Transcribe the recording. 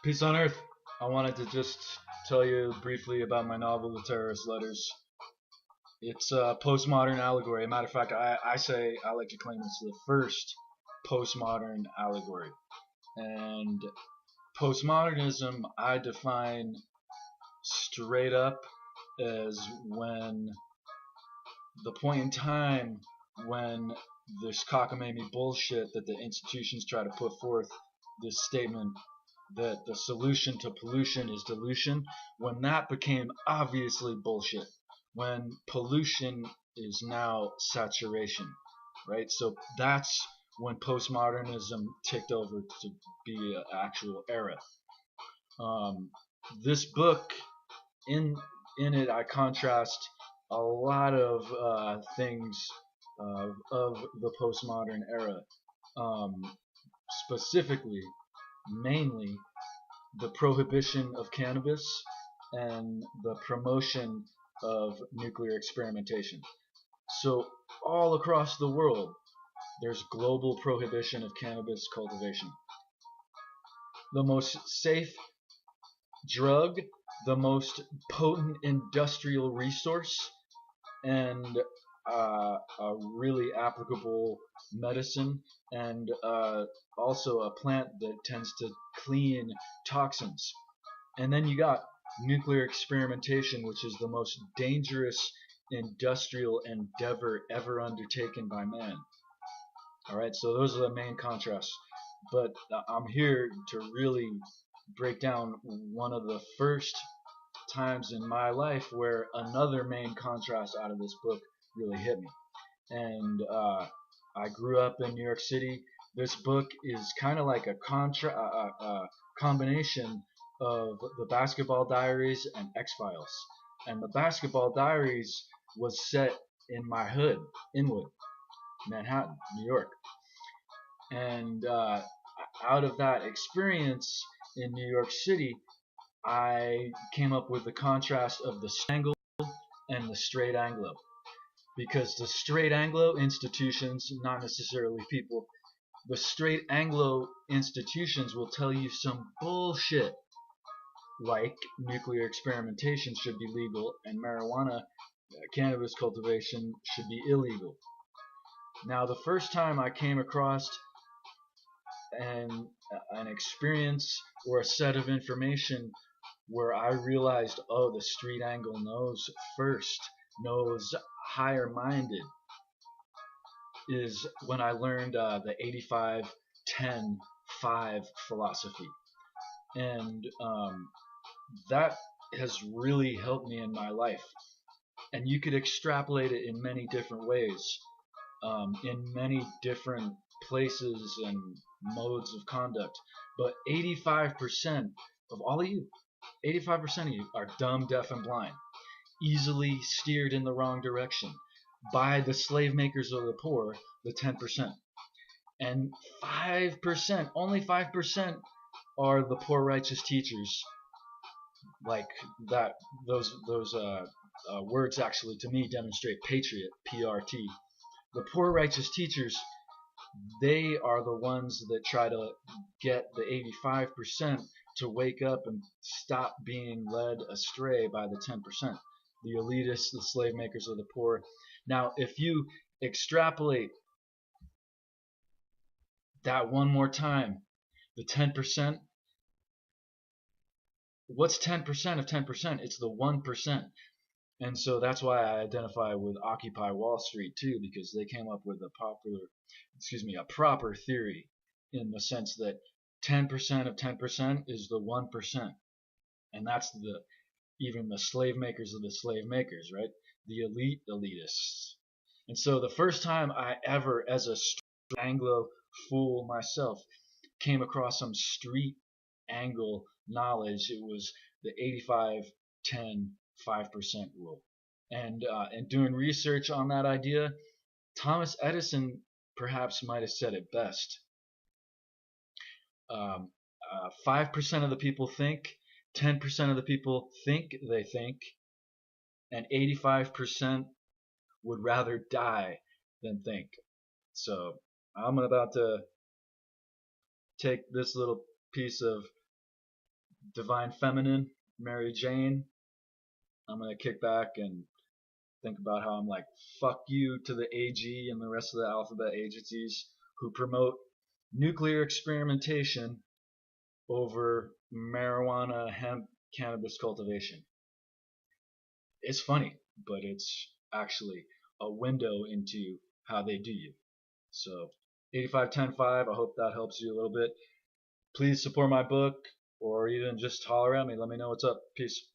Peace on Earth. I wanted to just tell you briefly about my novel, The Terraist Letters. It's a postmodern allegory. As a matter of fact, I like to claim it's the first postmodern allegory. And postmodernism, I define straight up as when the point in time when this cockamamie bullshit that the institutions try to put forth, this statement that the solution to pollution is dilution, when that became obviously bullshit, when pollution is now saturation, right? So that's when postmodernism ticked over to be an actual era. This book, in it, I contrast a lot of things of the postmodern era, specifically, mainly, the prohibition of cannabis and the promotion of nuclear experimentation. So all across the world, there's global prohibition of cannabis cultivation. The most safe drug, the most potent industrial resource, and a really applicable medicine, and also a plant that tends to clean toxins. And then you got nuclear experimentation, which is the most dangerous industrial endeavor ever undertaken by man. Alright, so those are the main contrasts. But I'm here to really break down one of the first times in my life where another main contrast out of this book really hit me. And I grew up in New York City. This book is kind of like a combination of the Basketball Diaries and X-Files. And the Basketball Diaries was set in my hood, Inwood, Manhattan, New York. And out of that experience in New York City, I came up with the contrast of the Anglo and the straight Anglo. Because the straight Anglo institutions, not necessarily people, the straight Anglo institutions will tell you some bullshit like nuclear experimentation should be legal and marijuana, cannabis cultivation should be illegal. Now, the first time I came across an experience or a set of information where I realized, oh, the street angle knows first, knows higher minded, is when I learned the 85-10-5 philosophy. And that has really helped me in my life. And you could extrapolate it in many different ways, in many different places and modes of conduct. But 85% of all of you, 85% of you are dumb, deaf, and blind, easily steered in the wrong direction by the slave makers of the poor, the 10%. And 5%, only 5% are the poor righteous teachers. Like that, those words actually to me demonstrate patriot, P-R-T. The poor righteous teachers, they are the ones that try to get the 85% to wake up and stop being led astray by the 10%. The elitists, the slave makers of the poor. Now, if you extrapolate that one more time, the 10%, what's 10% of 10%? It's the 1%. And so that's why I identify with Occupy Wall Street too, because they came up with a proper theory, in the sense that 10% of 10% is the 1%. And that's even the slave makers of the slave makers, right? The elite elitists. And so the first time I ever, as a Anglo fool myself, came across some street angle knowledge, it was the 85-10-5% rule. And doing research on that idea, Thomas Edison perhaps might have said it best. 5% of the people think, 10% of the people think they think, and 85% would rather die than think. So I'm about to take this little piece of Divine Feminine, Mary Jane. I'm going to kick back and think about how I'm like, fuck you to the AG and the rest of the alphabet agencies who promote nuclear experimentation over marijuana, hemp, cannabis cultivation. It's funny, but it's actually a window into how they do you. So 8510.5, I hope that helps you a little bit. Please support my book, or even just holler at me. Let me know what's up. Peace.